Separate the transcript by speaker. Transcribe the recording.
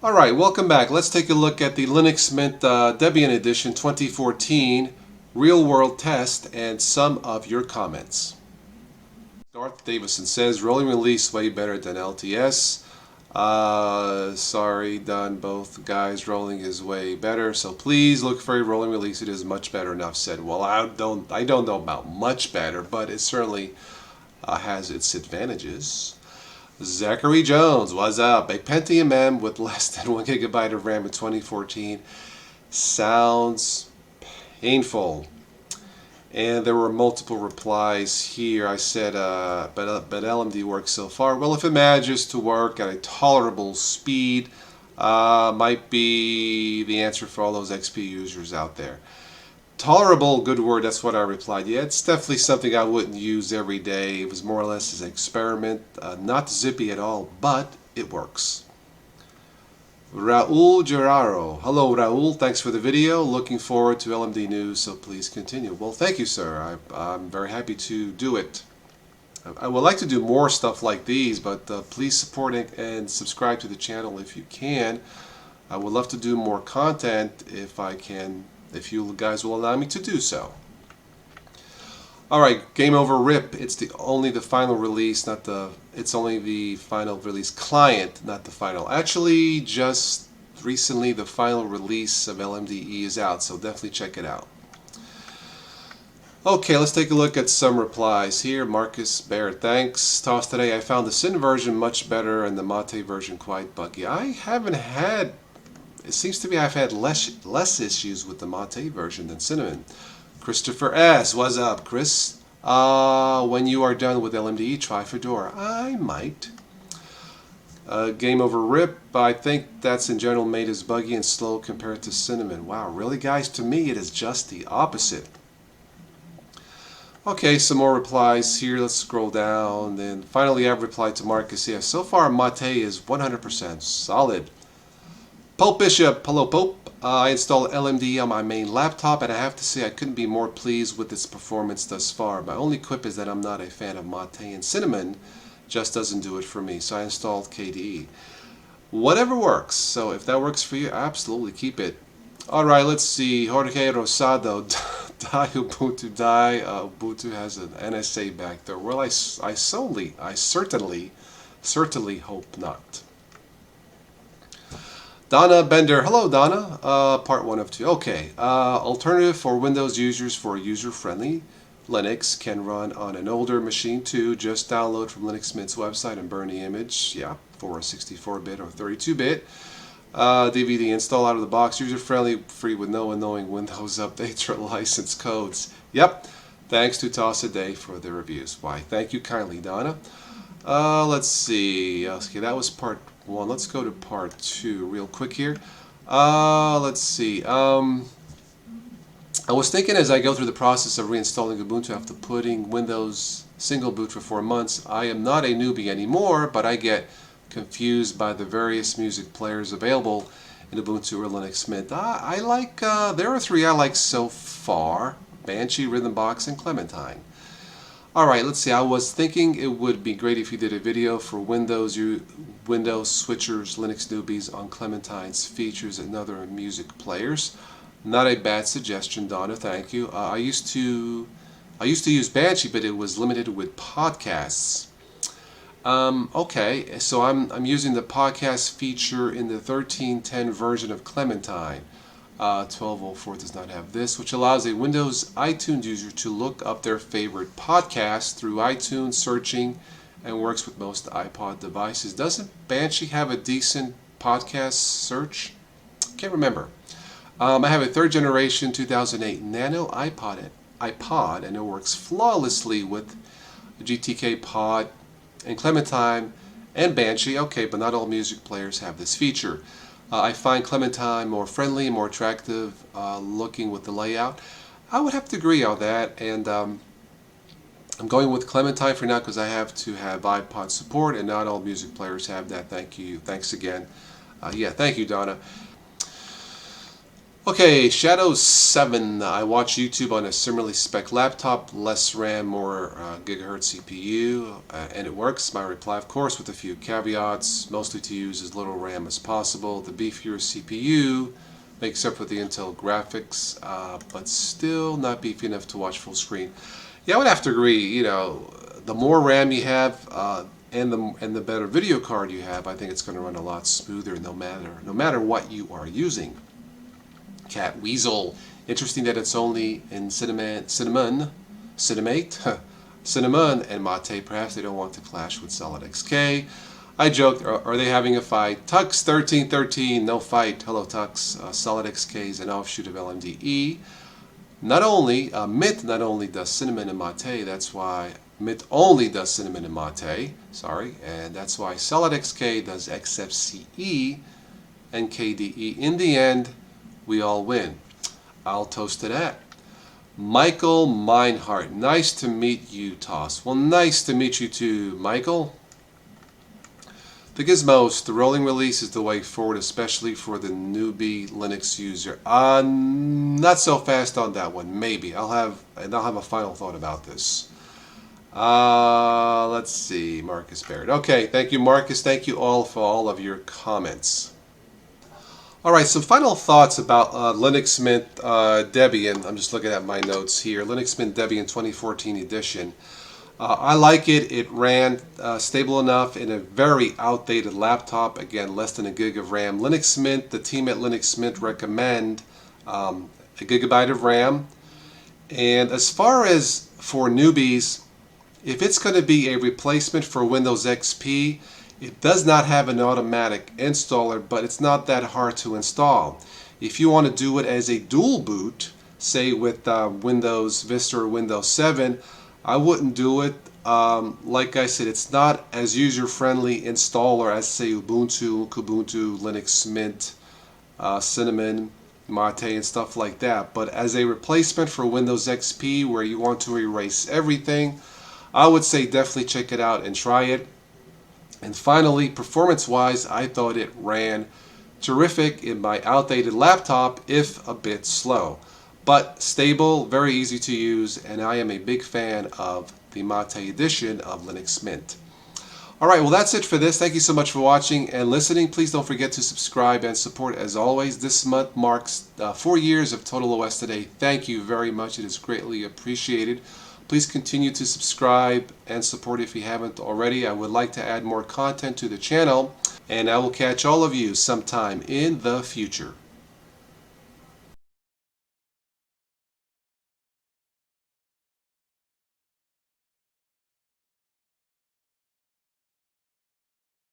Speaker 1: Alright, welcome back. Let's take a look at the Linux Mint Debian Edition 2014 Real World Test and some of your comments. Darth Davison says, rolling release way better than LTS. Sorry, Don, both guys, rolling is way better. So please look for a rolling release. It is much better. Enough said. Well, I don't know about much better, but it certainly has its advantages. Zachary Jones, what's up? A Pentium M with less than 1 gigabyte of RAM in 2014 sounds painful. And there were multiple replies here. I said, but LMDE works so far. Well, if it manages to work at a tolerable speed, might be the answer for all those XP users out there. Tolerable, good word, that's what I replied. Yeah, it's definitely something I wouldn't use every day. It was more or less as an experiment. Not zippy at all, but it works. Raul Geraro. Hello, Raul. Thanks for the video. Looking forward to LMD news, so please continue. Well, thank you, sir. I'm very happy to do it. I would like to do more stuff like these, but please support and subscribe to the channel if you can. I would love to do more content if I can, if you guys will allow me to do so. Alright, game over RIP. It's only the final release, not the, it's only the final release client, not the final. Actually, just recently the final release of LMDE is out, so definitely check it out. Okay, let's take a look at some replies here. Marcus Baird, thanks. Toss today, I found the Sin version much better and the Mate version quite buggy. I haven't had, it seems to me I've had less issues with the Mate version than Cinnamon. Christopher S. What's up, Chris? When you are done with LMDE, try Fedora. I might. Game over RIP. I think that's in general made as buggy and slow compared to Cinnamon. Wow, really, guys? To me, it is just the opposite. Okay, some more replies here. Let's scroll down. Then finally, I've replied to Marcus. Yeah, so far, Mate is 100% solid. Pope Bishop. Hello, Pope. I installed LMDE on my main laptop, and I have to say I couldn't be more pleased with its performance thus far. My only quip is that I'm not a fan of Mate, and Cinnamon just doesn't do it for me, so I installed KDE. Whatever works, so if that works for you, absolutely keep it. Alright, let's see. Jorge Rosado, die Ubuntu, die. Ubuntu has an NSA back there. Well, I certainly hope not. Donna Bender. Hello, Donna. Part 1 of 2. Okay. Alternative for Windows users for user-friendly Linux can run on an older machine too. Just download from Linux Mint's website and burn the image. Yeah, for a 64-bit or 32-bit. DVD install out of the box. User-friendly, free with no annoying Windows updates or license codes. Yep. Thanks to Toss a Day for the reviews. Why, thank you kindly, Donna. Let's see. Okay, that was part 1. Let's go to part 2 real quick here. Let's see. I was thinking as I go through the process of reinstalling Ubuntu after putting Windows single boot for 4 months, I am not a newbie anymore, but I get confused by the various music players available in Ubuntu or Linux Mint. I like, there are 3 I like so far: Banshee, Rhythmbox, and Clementine. Alright, let's see. I was thinking it would be great if you did a video for Windows switchers, Linux newbies on Clementine's features and other music players. Not a bad suggestion, Donna. Thank you. I used to use Banshee, but it was limited with podcasts. Okay, so I'm using the podcast feature in the 13.10 version of Clementine. 12.04 does not have this, which allows a Windows iTunes user to look up their favorite podcasts through iTunes searching and works with most iPod devices. Doesn't Banshee have a decent podcast search? Can't remember. I have a 3rd generation 2008 Nano iPod, and it works flawlessly with GTK Pod and Clementine and Banshee. Okay, but not all music players have this feature. I find Clementine more friendly, more attractive looking with the layout. I would have to agree on that, and I'm going with Clementine for now because I have to have iPod support, and not all music players have that. Thank you. Thanks again. Yeah, thank you, Donna. Okay, Shadow 7. I watch YouTube on a similarly spec laptop, less RAM, more gigahertz CPU, and it works. My reply, of course, with a few caveats, mostly to use as little RAM as possible. The beefier CPU makes up for the Intel graphics, but still not beefy enough to watch full screen. Yeah, I would have to agree. The more RAM you have, and the better video card you have, I think it's going to run a lot smoother, no matter what you are using. Cat Weasel. Interesting that it's only in cinnamate, cinnamon and mate. Perhaps they don't want to clash with Solid XK. I joked, are they having a fight? Tux1313, no fight. Hello Tux. Solid XK is an offshoot of LMDE. Mint not only does cinnamon and mate, that's why Mint only does cinnamon and mate, and that's why Solid XK does XFCE and KDE. In the end, we all win. I'll toast to that. Michael Meinhardt. Nice to meet you, Toss. Well, nice to meet you too, Michael. The gizmos, the rolling release is the way forward, especially for the newbie Linux user. Not so fast on that one. Maybe. I'll have a final thought about this. Let's see. Marcus Barrett. Okay, thank you, Marcus. Thank you all for all of your comments. Alright, some final thoughts about Linux Mint Debian. I'm just looking at my notes here. Linux Mint Debian 2014 edition. I like it. It ran stable enough in a very outdated laptop. Again, less than a gig of RAM. Linux Mint, the team at Linux Mint recommend a gigabyte of RAM. And as far as for newbies, if it's going to be a replacement for Windows XP, it does not have an automatic installer, but it's not that hard to install. If you want to do it as a dual boot, say with Windows Vista or Windows 7, I wouldn't do it. Like I said, it's not as user-friendly installer as, say, Ubuntu, Kubuntu, Linux Mint, Cinnamon, Mate, and stuff like that. But as a replacement for Windows XP, where you want to erase everything, I would say definitely check it out and try it. And finally, performance-wise, I thought it ran terrific in my outdated laptop, if a bit slow. But stable, very easy to use, and I am a big fan of the Mate edition of Linux Mint. Alright, well that's it for this. Thank you so much for watching and listening. Please don't forget to subscribe and support as always. This month marks 4 years of Total OS Today. Thank you very much. It is greatly appreciated. Please continue to subscribe and support if you haven't already. I would like to add more content to the channel, and I will catch all of you sometime in the future.